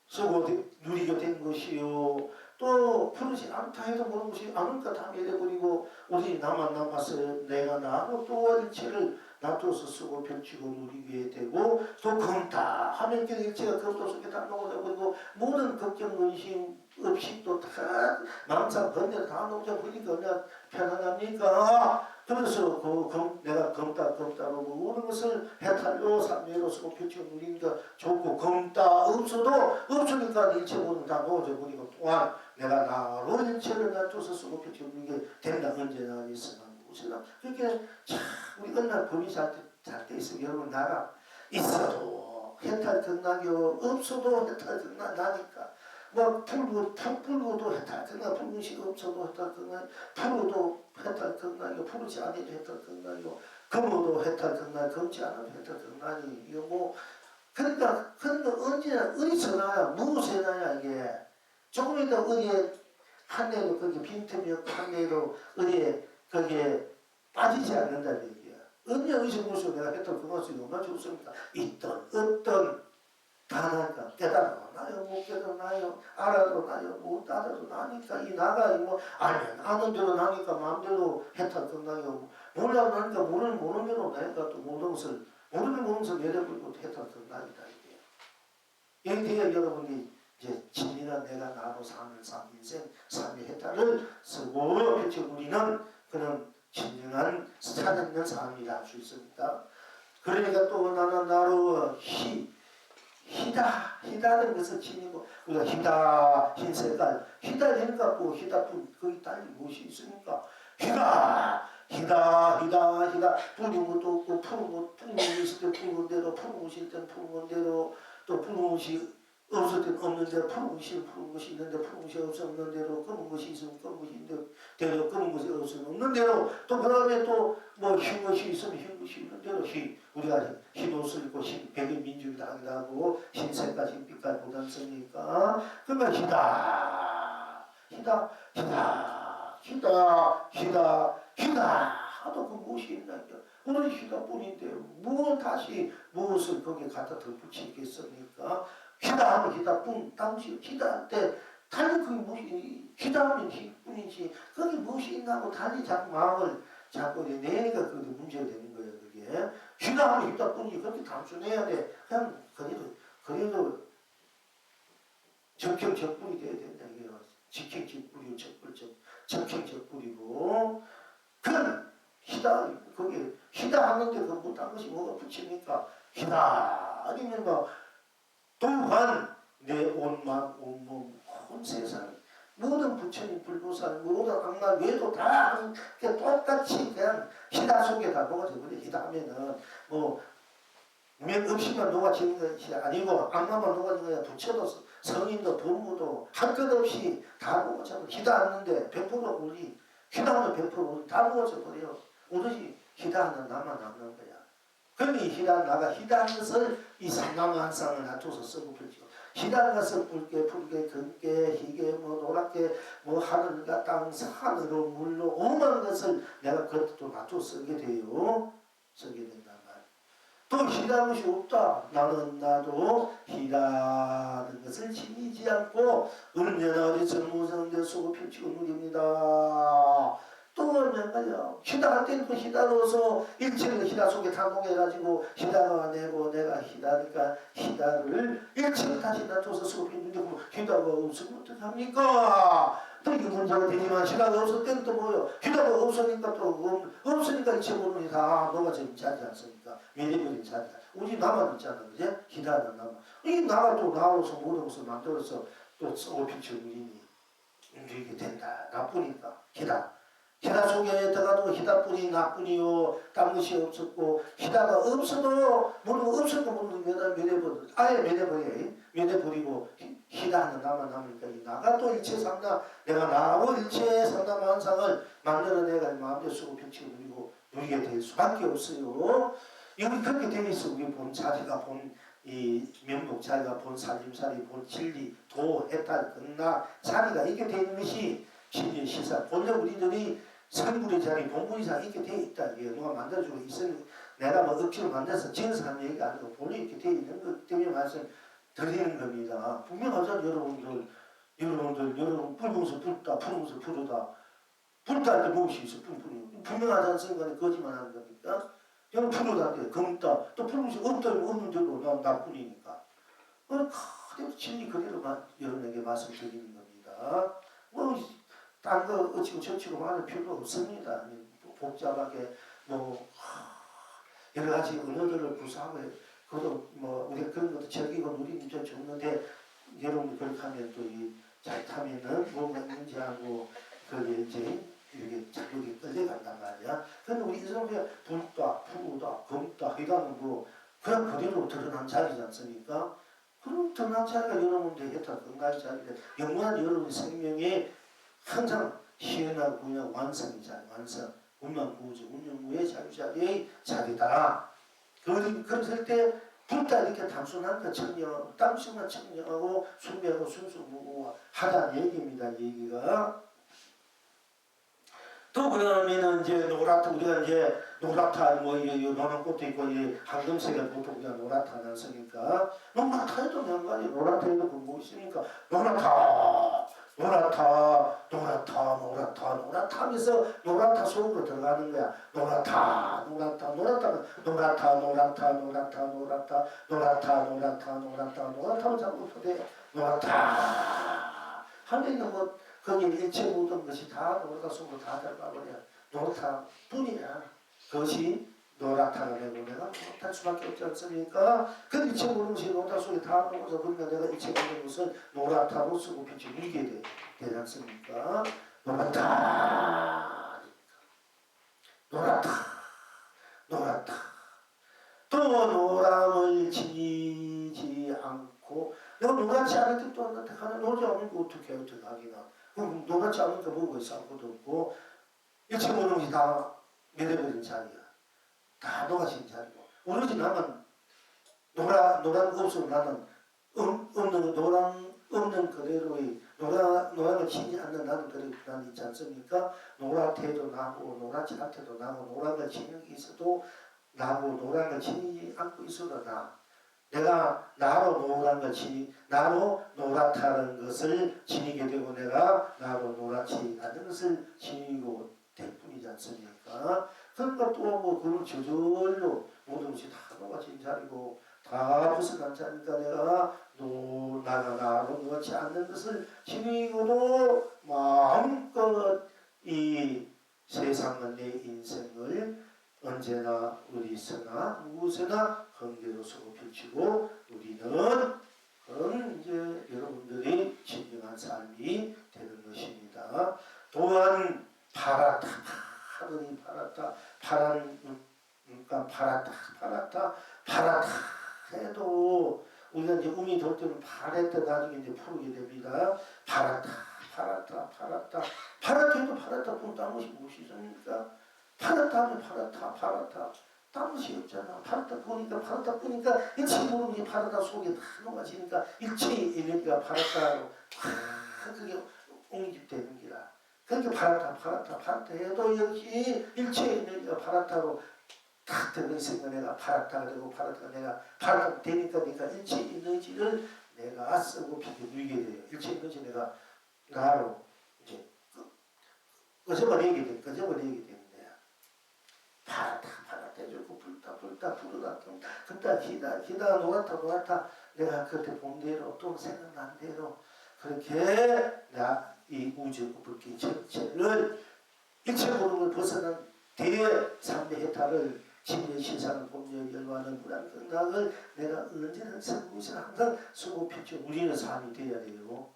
쓰고 누리게 된 것이요. 또 푸르지 않다 해도 모든 것이 않으니까 다 내려버리고 오직 나만 남았어요. 내가 나로 또 일체를 놔둬서 쓰고 펼치고 누리게 되고 또 금다 하면 그 일체가 금도 속에 다 녹아버리고 모든 걱정 의심 없이 또 다 망상 번뇌 다 녹아버리니까 그냥 편안합니까? 그래서 내가 금따로 모든 것을 해탈로 삼매로 쓰고 펼치고 누리니까 좋고 금따 없으니까 일체 모든 다 녹아버리고 또한 내가 나로 일체를 놔둬서 쓰고 펼치고 누리게 된다. 언제나 있으나 무엇이나 그렇게 참 우리 얼마나 법이 잘 돼 있으면 여러분 나라 있어도 해탈 극락이요 없어도 해탈 극락 나니까 뭐 풀고도 해탈 극락 풀것이 없어도 해탈 극락 풀어도 해탈 극락이요 풀지 않아도 해탈 극락이요 금어도 해탈 극락 금지 않아도 해탈 극락이 이거 뭐 그러니까 언제나 어디서 나야 무엇에 나야 이게 조금이라도 어디에 한 내로 그게 빈틈이 없고 한 내로 어디에 거기에 빠지지 않는다는 얘기야. 언제 어디서 무엇을 내가 했던 그것이 얼마나 좋습니까? 있던 없던 다 나니까 깨달아도 나요 못 깨달아도 나요 알아도 나요 못 알아도 나니까 이 나가 뭐 알면 아는 대로 나니까 마음대로 해탈 끝나요 몰라도 나니까 모르는 대로 나니까 또 모든 것을 내려버리고 해탈 끝나기다 이게 여기에 여러분이 이제 진리가 내가 나로 사는 인생 삶의 해탈을 쓰고 펼쳐 우리는 그런 진정한 살아있는 삶이라 할 수 있습니다. 그러니까 또 나는 나로 희다는 것을 지니고 우리가 희다 흰색깔 희다 되니까 뭐 희다뿐 거기 달리 무엇이 있습니까? 희다 푸는 것도 없고 푸는 것이 있을 때 푸는 건대로 푸는 것이 있을 때 푸는 건대로 또 푸는 것이 없을 땐 없는 대로 푸는 것이 있는데 푸는 것이 없는 대로 검은 것이 있으면 검은 것이 있는 대로 검은 것이 없으면 없는 대로 또 그 다음에 또 뭐 흰 것이 있으면 흰 것이 있는 대로 우리가 흰 옷을 입고 백의 민족이다 하기도 하고 흰색깔 흰빛깔 보단쓰니까 그러니까 희다 하도 그 무엇이 있나 오늘 희다뿐인데 무엇을 거기에 갖다 덧붙이겠습니까? 희다하면 희다뿐 당시 희다할 때 달리 그게 무엇이 희다하면 희뿐이지 거기 무엇이 있나고 달리 자꾸 마음을 자꾸 내니까 그게 문제가 되는 거예요. 그게 희다하면 희다뿐이지 그렇게 단순해야 돼. 그냥 그래도 적형적불이 돼야 된다 이게요. 직행적불이고 적행적불이고 그건 희다 거기 희다 하는데 그 못한 것이 뭐가 붙입니까? 희다 아니면 뭐 또한 내 온몸 온 세상 모든 부처님 불보살 모든 악마 외도 다 똑같이 그냥 희다 속에 다 녹아져 버려. 희다 하면은 뭐 없이만 녹아지는 것이 아니고 악마만 녹아지는 거야. 부처도 성인도 부모도 할 것 없이 다 녹아져 버려. 희다 하는데 100% 우리 희다하면 100% 우리 다 녹아져 버려. 오로지 희다하는 나만 남는 거야. 그러니 나가 희다하는 것을 이 삼나무 한 쌍을 놔둬서 쓰고 펼치고 희다는 것은 붉게 붉게 금게 희게 뭐 노랗게 뭐 하늘과 땅 산으로 물로 오만 것을 내가 그것도 맞춰 쓰게 돼요. 쓰게 된단 말이에요. 또 희다는 것이 없다. 나도 희다는 것을 지니지 않고 은연하 어리석은 무성대 수고 펼치고 누립니다. 또 몇 가지야. 희다할 때는 또 희다로서 일체를 희다 속에 단독해가지고 희다가 내고 내가 희다니까 희다를 일체를 다시 놔둬서 수업이 있는데 희다가 없으면 어떡합니까? 또 이게 문제가 되지만 희다가 없을 때는 또 뭐요? 희다가 없으니까 또 없으니까 일체 모르니 다 너가 지금 자지 않습니까? 미래버린 자리다. 우리 나만 있잖아. 그제? 희다는 나만. 이 나가 또 나로서 모든 것을 만들어서 또 수업이 우리니 움직이게 된다. 나쁘니까 희다. 희다 속에 들어가도 희다뿐이 나뿐이요. 딴 것이 없었고 희다가 없어도 모르고 없었고 모르고 면해버려. 아예 면해버리고 희다는 나만 남으니까 이 나가 또 일체상당 내가 나하고 일체상당 만상을 만들어내가 마음대로 쓰고 펼치고 누리게 될 수밖에 없어요. 이건 그렇게 되어 있어. 우리 본 자리가 본 이 면목 자리가 본 살림살이 본 진리 도 해탈 극락 자리가 이렇게 되어 있는 것이 진리 시사. 본래 우리들이 성불의 자리 본분의 자리 이렇게 되어 있다. 이게 누가 만들어주고 있으니 내가 뭐 억지로 만들어서 지어서 하는 얘기가 아니고 본래 이렇게 되어 있는 것 때문에 말씀 드리는 겁니다. 분명하죠. 여러분 불면서 불다 푸르면서 푸르다 불다 할 때 무엇이 있어? 뿜뿜이 분명하지 않습니까? 거짓말하는 겁니까? 여러분 푸르다 할 때 검다 또 푸르면서 없는 대로 나뿐이니까 그대로 진리 그대로 여러분에게 말씀드리는 겁니다. 뭐 딴 거 어찌고 저찌고 말할 필요 없습니다. 복잡하게 뭐 여러 가지 언어들을 구사하고 그것도 뭐 우리가 그런 것도 즐기고 누리는 좀 좋는데 여러분이 그렇게 하면 또 이 잘 타면은 뭔가 인지하고 그게 이제 이렇게 자격이 끌려간단 말이야. 근데 우리 인생에 불다, 푸르다, 검다, 희다는 뭐 그냥 그대로 드러난 자리지 않습니까? 그럼 드러난 자리가 여러분들 했다 건강한 자리인데 영원한 여러분의 생명에 항상 희연하고 그냥 완성의 자리, 완성, 운명구조, 운명무의 자유자리의 자리다. 그랬을 때 불다 이렇게 단순한 그 청량, 단순한 청량하고 순비하고 순수무구하다는 얘기입니다. 얘기가. 또 그러면은 이제 노랗다 우리가 이제 노랗다 뭐 노란 꽃도 있고 이 황금색의 보통 우리가 노랗다는 쓰니까 노랗다에도 명간이 노랗다에도 뭐 있으니까 노랗다 하면서 노랗다 속으로 들어가는 거야. 노랗다 하면 자꾸 돼. 노랗다 하면은 뭐 거기에 일체 모든 것이 다 노랗다 속으로 다 들어가버려. 노랗다 뿐이야. 그것이 노랗다가 되고 내가 노랗다 수밖에 없지 않습니까? 그 일체 모든 것이 노랗다 속에 다 녹아서 그러니까 내가 일체 모든 것을 노랗다로 쓰고 빛이 밀게 되지 않습니까? 노랗다 또 노람을 지니지 않고 내가 노랗지 않을 때 또 한다 하나 노랗지 않으니까 어떻게 하기나 그럼 노랗지 않으니까 뭐가 있어 아무것도 없고 일체 모든 것이 다 멸해버린 자리야. 다 녹아진 자리고 오로지 나만 노란 거 없으면 나는 없는 그대로의 노란을 치지 않는 나는 그대로 난 있지 않습니까? 노랗대도 나고 노랗지 않대도 나고 노란을 치는 게 있어도 나고 노란을 치지 않고 있어도 내가 나로 노랗다는 것을 지니게 되고 내가 나로 노랗지 않는 것을 지니고 될 뿐이지 않습니까? 그러니까 또 뭐 그걸 저절로 모든 것이 다 녹아진 자리고 다 벗어난 자니까 내가 나로 노랗지 않는 것을 지니고도 마음껏 이 세상은 내 인생을 언제나 어디서나 무엇에나 헌대로 서고 펼치고 우리는 그런 이제 여러분들이 진정한 삶이 되는 것입니다. 또한 파랗다 하더니 파랗다 해도 우리가 이제 음이 돌 때는 파랬다 나중에 이제 푸르게 됩니다. 파랗다 해도 파랗다 뿐 다른 것이 무엇이 있습니까? 파랗다 하면 파랗다 딴 것이 없잖아. 파랗다 보니까 일체 모르는 게 파랗다 속에 다 녹아지니까 일체의 에너지가 파랗다로 그게 옹집되는 기라. 그렇게 파랗다 해도 역시 일체의 에너지가 파랗다로 딱 들어있으니까 내가 파랗다 그리고 파랗다가 내가 파랗다 되니까 내가 일체 에너지를 내가 쓰고 피게 누이게 돼요. 일체 에너지 내가 나로 이제 꺼져버리게 되는 거야. 파랗다 해주고 불다 금다 기다 노랗다 내가 그때 본 대로 또 생각난 대로 그렇게 나 이 우주 불길 전체를 일체 모르는 벗어난 대3대 해탈을 진의 시상을 공유의 열반을 불안경락을 내가 언제나 성공시를 항상 수고했죠. 우리는 삶이 돼야 되고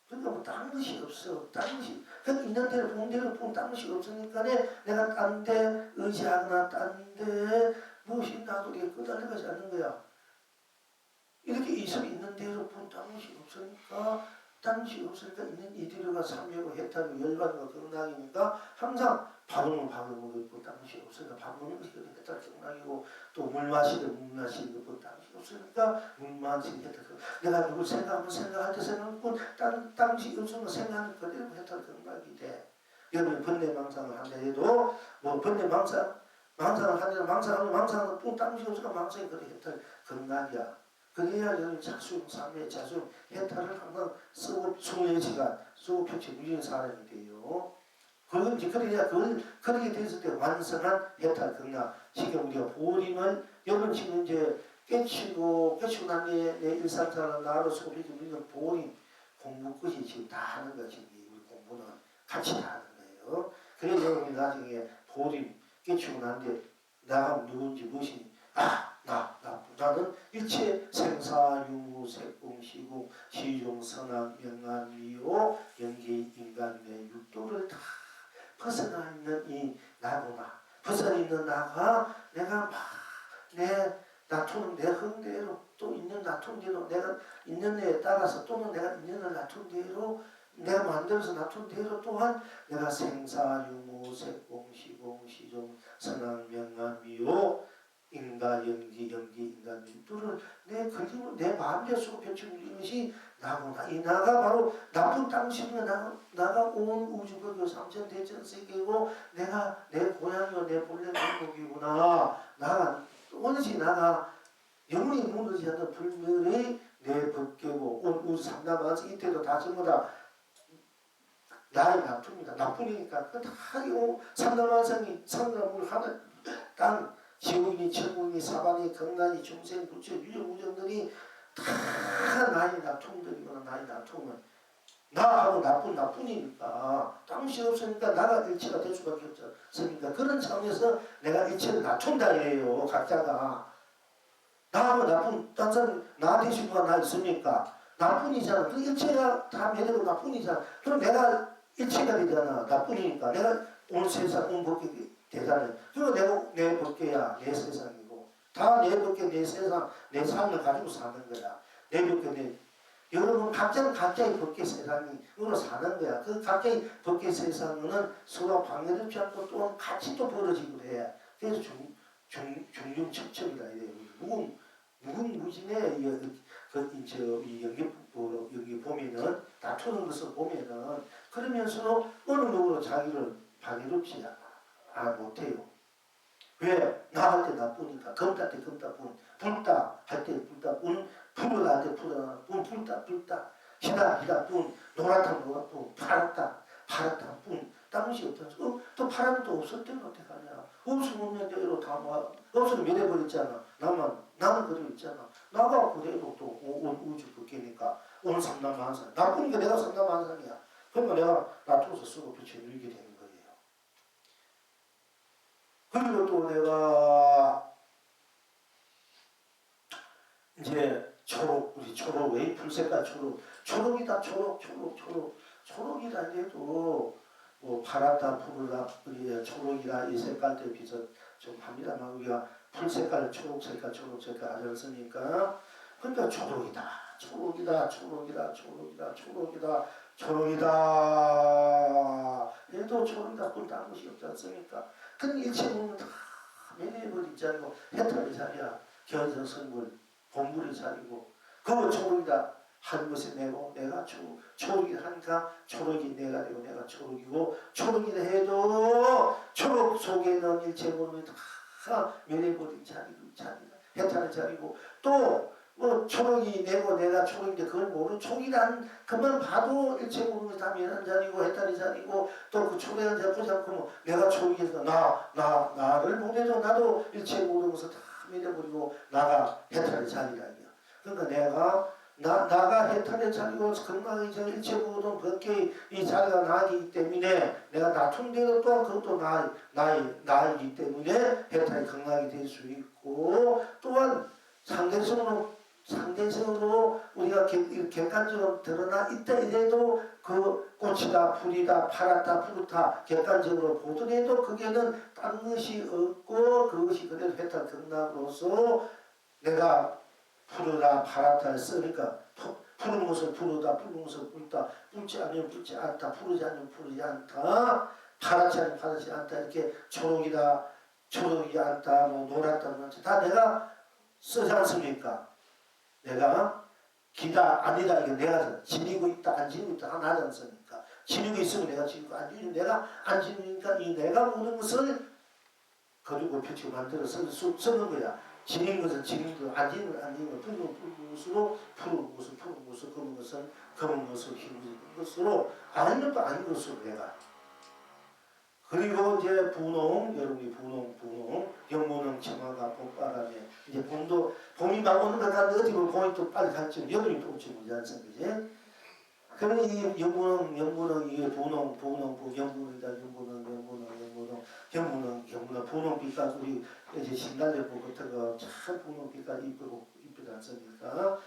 그러니까 뭐 다른 것이 없어. 다른 것이 그냥 있는 대로 본 대로 보면 다른 것이 없으니까 내가 딴 데 의지하거나 딴 데 무엇이 나도 이렇게 끄달려가지 않는 거야. 이렇게 있는 대로 본 다른 것이 없으니까 있는 이들과 삼매고 해탈고 열반과 경락이니까 항상 밥은 먹고 딴 것이 없으니까 밥 먹는 것이 해탈 경락이고 또 물 마시는 것도 딴 것이 없으니까 물 마시는 해탈 내가 누굴 생각할 때 생각하고 딴 것이 없으면 생각하는 그대로 해탈 경락이 돼. 여러분이 번뇌망상을 한다 해도 뭐 번뇌망상을 하면 망상은 딴 것이 없으니까 망상이 그래 해탈 경락이야. 그래야 여러분 자수용 삼매 자수용 해탈을 항상 쓰고 24시간 쓰고 펼쳐 누리는 사람이 돼요. 그건 이제 그렇게 됐을 때 완성한 해탈 경락. 지금 우리가 보림을 여러분 지금 이제 깨치고 난 내 일상생활 나로 소비지 우리는 보림 공부 끝이 지금 다 하는 거지. 우리 공부는 같이 다 하는 거예요. 그래서 여러분이 나중에 보림 깨치고 난데 나가 누군지 무엇인지 나는 일체 생사유무 색공 시공 시종 선악 명한 미호 연기 인간 내 육도를 다 벗어나 있는 이 나구나. 벗어나 있는 나가 내가 막 내 나투는 내 흥대로 또 있는 나툰대로 내가 있는 데에 따라서 또는 내가 있는 데 나툰 대로 내가 만들어서 나툰 대로 또한 내가 생사유무 색공 시공 시종 선악 명한 미호 인간 연기 인간 육도를 내 그림을 내 마음에 쓰고 펼쳐버리는 것이 나구나. 이 나가 바로 나쁜 당신은 나가 온 우주법이고 삼천대천 세계고 내가 내 고향이고 내 본래 민족이구나. 나가 영원히 무너지지 않는 불멸의 내 법계고 온 우주 삼다만상 이때도 다 전부 다 나의 나쁩니다. 나쁘니까 그 다 삼다만상이 삼다물 하늘 땅 지옥이니 천국이니 사반이 건강이 중생 부처 유정무정들이 다 나의 나통들이거나 나의 나통은 나하고 나뿐이니까 당시 없으니까 나가 일체가 될 수밖에 없습니까? 그런 차원에서 내가 일체를 낮춘다 해요. 각자가 나하고 나쁜 딴 사람 나 대신 누가 나 있습니까? 나뿐이잖아. 그 일체가 다 매대로 나뿐이잖아. 그럼 내가 일체가 되잖아. 나뿐이니까 내가 오늘 세상 온 법계 되잖아요. 그리고 내 법계야 내 세상이고 다 내 법계 내 세상 내 삶을 가지고 사는 거야. 내 법계 여러분 각자의 법계 세상으로 사는 거야. 그 각자의 법계 세상은 서로 방해되지 않고 또한 같이 또 벌어지고 해. 그래서 중중첩첩이다 이래요. 무궁무진의 여기 보면은 다투는 것을 보면은 그러면서 어느 누구로 자기를 방해롭지 못해요. 왜? 나할 때 나쁘니까 검다 때 검다뿐 불다 할 때 불다뿐 불어다 할 때 불다 희다뿐 노랗다뿐 파랗다뿐 딴 것이 없다면서 또 파란 또 없었대는 어떻게 하냐. 없으면 대로 다 없으면 밀어버렸잖아. 나는 그대로 있잖아. 나가 그대로 또 우주 법계니까 오늘 삼남만상 나쁘니까 내가 삼남만상이야. 그러니까 내가 놔둬서 쓰고 빛을 누리게 되는 거예요. 그리고 또 내가 이제 우리 초록 웨이플 색깔 초록이다 초록이다 해도 뭐 파랗다 푸르다 초록이다 이 색깔들 비슷 좀 합니다만 우리가 풀 색깔 초록 색깔 하지 않습니까? 그러니까 초록이다 해도 초록이다 꿀 다른 것이 없지 않습니까? 근데 일체 보면 다 매매해버려. 자리고 해탈의 자리야. 견성선물 본물의 자리고 그 초록이다 한 것에 내고 내가 초록이 하니까 초록이 내가 되고 내가 초록이고 초록이다 해도 초록 속에는 일체 모르는 다 멸해버린 자리다. 해탈의 자리고 또 뭐 초록이 내고 내가 초록인데 그걸 모르는 초록이란 그만 봐도 일체 모르는 다 멸한 자리고 해탈의 자리고 또 그 초록한 자리 보자고 뭐 내가 초록이니까 나를 보내도 나도 일체 모르는 것을 다 멸해버리고 나가 해탈의 자리라 이거. 그러니까 나가 해탈의 자리고 건강히 저 일체 모든 벗게 이 자리가 나이기 때문에 내가 다툰 대로 또한 그것도 나이기 때문에 해탈이 건강이 될 수 있고 또한 상대성으로 우리가 객관적으로 드러나 있다 이래도 그 꽃이다 풀이다 파랗다 푸르다 객관적으로 보더라도 그게는 딴 것이 없고 그것이 그대로 해탈 건강으로서 내가 푸르다 파랗다 쓰니까 푸른 것을 푸르다 푸른 것을 붉다 붉지 않으면 붉지 않다 푸르지 않으면 푸르지 않다 파랗지 않으면 파랗지 않다 이렇게 초록이다 초록이 않다 뭐 노랗다 다 내가 쓰지 않습니까? 내가 기다 아니다 이게 내가 지니고 있다 안 지니고 있다 하나 하지 않습니까? 지니고 있으면 내가 지니고 안 지니고 내가 안 지니니까 이 내가 모든 것을 거두고 펼치고 만들어 쓰는 거야. 지닌 것은 지닌 것, 안 지닌 것, 안 지닌 것, 푸른 것으로 푸른 것을 푸른 것을 검은 것은 검은 것을 흰 것으로 아닌 것도 아닌 것으로 내가. 그리고 이제 분홍, 여러분이 분홍, 연분홍 청아가 봄바람에 이제 봄이 막 오는 것 같은데 어떻게 보면 봄이 또 빨리 갔죠. 여름이 또 오지 못지 않습니까? 그러면 이 연분홍, 이게 분홍, 연분홍이다, 연분홍, 분홍빛깔 우리 이제 신달래 보고 참 분홍빛깔 이쁘지 않습니까?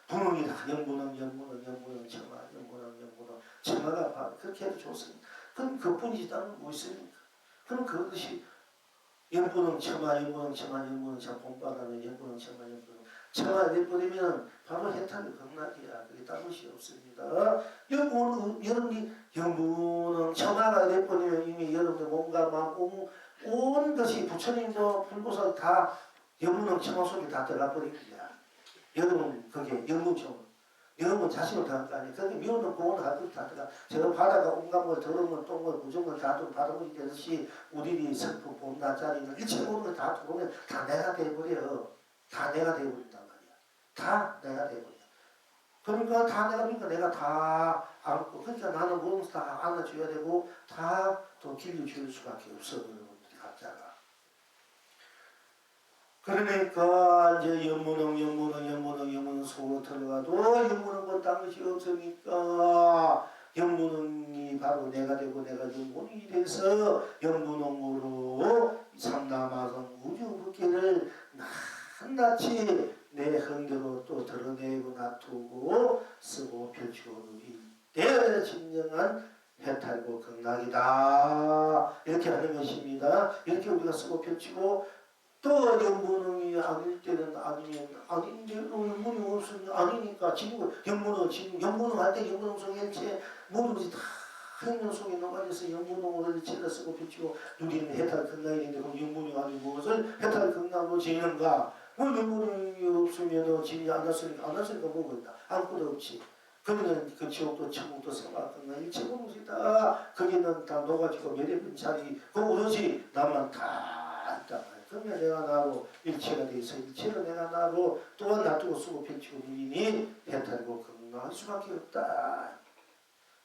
분홍이다, 연분홍, 청아가 그렇게 해도 좋습니다. 그럼 그뿐이지 다른 뭐 있습니까? 그럼 그것이 연분홍, 청아, 봄바람에 연분홍, 청아 내버리면 바로 해탈이 극락이야. 그게 다른 것이 없습니다. 연분홍, 청아가 내버리면 이미 여러분들 몸과 마음, 온 것이 부처님도 불보살 다 연분홍, 청아 속에 다 들어가 버립니다. 여러분 그게 연분청 여러분 자신을 당할 거 아니에요. 그게 미우는 공을 할 것 다 들어가. 제가 바다가 온갖 걸 더러운 걸 똥을 부정을 다 받아보게 되듯이 우리들이 슬픈 봄낮자리는 일체 모든 걸 다 들어오면 다 내가 돼버려. 다 내가 돼버린단 말이야. 다 내가 돼버려. 그러니까 다 내가 보니까 내가 다 안고 그러니까 나는 모든 것을 다 안아줘야 되고 다 또 길려줄 수밖에 없어. 여러분들이 각자가. 그러니까 이제 연문흥 속으로 들어가도 연문흥 건 딴 것이 없으니까 연문흥이 바로 내가 되고 내가 연문흥이 돼서 연문흥으로 삼남하성 우주법계를 낱낱이 내 흥대로 또 드러내고 놔두고 쓰고 펼치고 이때 진정한 해탈고 극락이다 이렇게 하는 것입니다. 이렇게 우리가 쓰고 펼치고 또 연분홍이 아닐 때는 아니면 아닌데로 연분홍 없으면 아니니까 지금 연분홍 할 때 연분홍 속에 일체 모든 것이 다 행령 속에 녹아져서 연분홍을 일체를 쓰고 펼치고 누리는 해탈 극락인데 그럼 연분홍이 아니고 무엇을 해탈 극락으로 지는가? 뭐 연분홍이 없으면 지지 않았으니까 뭐가 있다? 아무것도 없지. 그러면 그 지옥도 천국도 생각하거나 일체 모든 것이 다 거기는 다 녹아지고 멸해버린 자리 그 오로지 나만 다 있다. 그러면 내가 나로 일체가 되어서 일체로 내가 나로 또한 놔두고 쓰고 펼치고 누리니 해탈이고 건강할 수밖에 없다.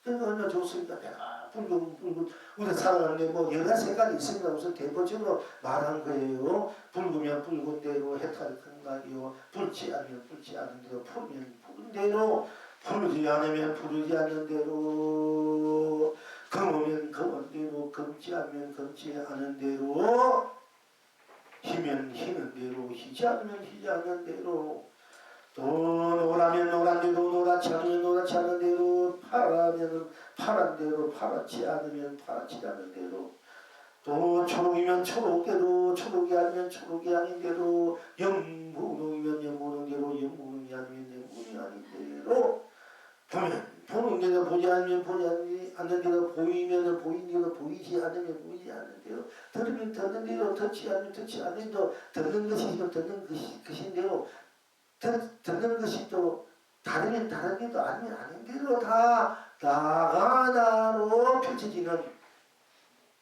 그러니까 얼마나 좋습니까? 내가 붉은 우리가 살아가는데 뭐 여러 색깔이 있습니다. 우선 대표적으로 말한 거예요. 붉으면 붉은 대로 해탈이 건강이요. 붉지 않으면 붉지 않은 대로 푸르면 푸른 대로 푸르지 않으면 푸르지 않는 대로 검으면 검은 대로 검지 않으면 검지 않은 대로 희면 희는 대로 희지 않으면 희지 않는 대로 또 노라면 노란 대로 노랗지 않으면 노랗지 않은 대로 파라면 파란 대로 파랗지 않으면 파랗지 않은 대로 또 초록이면 초록대로 초록이 아니면 초록이 아닌 대로 연분홍이면 연분홍대로 연분홍이 아니면 연분홍이 아닌 대로 보면 보는 게가 보지 않으면 보지 않는 대로, 보이면 보이는 대로, 보이지 않으면 보이지 않는 대로, 들으면 듣는 대로, 듣지 않으면 듣지 않는 대로, 듣는 것이면 듣는 것인데요. 듣는 것이 또 다르면 다른 대로, 아니면 아닌 대로 다 나가 나로 펼쳐지는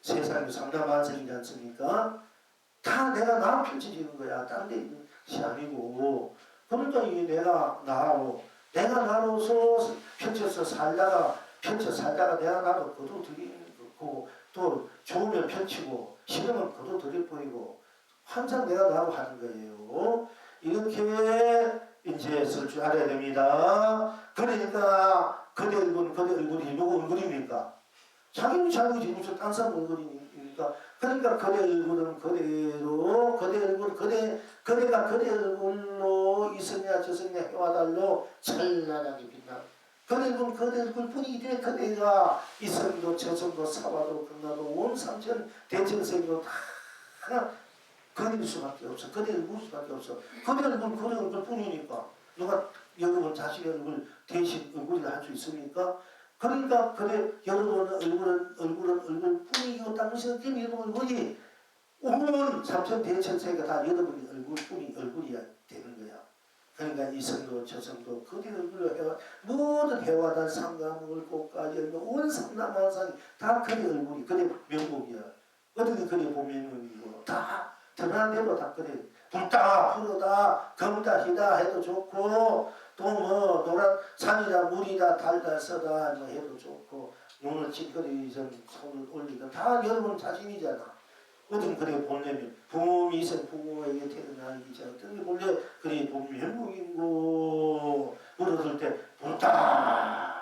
세상이 삼다만상이지 않습니까? 다 내가 나로 펼쳐지는 거야. 다른 데 있는 것이 아니고. 그러니까 이게 내가 나로서 펼쳐 살다가 내가 나로 거둬들이는 거고, 또 좋으면 펼치고 싫으면 거둬들여버리고, 항상 내가 나로 하는 거예요. 이렇게 이제 쓸 줄 알아야 됩니다. 그러니까 그대 얼굴이 누구 얼굴입니까? 자기는 자기지 무슨 딴 사람 얼굴이니까. 그러니까 그대 얼굴은 그대로, 그대가 그대 얼굴로 있으냐 저승냐 해와달로 찬란하게 빛나. 그대 얼굴 뿐이기 때문에 그대가 이성도 저성도 사와도 극락도 온 삼천 대천세계로 다 그릴 수밖에 없어. 그대 얼굴 수밖에 없어. 그대 얼굴 뿐이니까. 누가 여러분 자신의 얼굴 대신 얼굴을 할 수 있습니까? 그러니까 그래 여러분 얼굴은 뿐이고 당신은 때문에 여러분 얼굴이 온 삼천 대천세가 다 여러분의 얼굴이야 되는 거야. 그러니까 이성도 저성도 그대 얼굴로 해와 모든 해와단 상가물 꽃까지 온 삼남만상이 다 그대 얼굴이 그대 명복이야. 어떻게 그대 본명이고 다 드러난 대로 다 그래. 붉다 푸르다 검다 희다 해도 좋고, 또 뭐 노란 산이다 물이다 달다 써다 뭐 해도 좋고, 눈을 찌그리 손을 올리고 다 여러분 자신이잖아. 어떤 그래 본래면 부모이 있은 부모에게 태어나기 전 어떤 본래 그래 본명국이고 물어들 때 붉다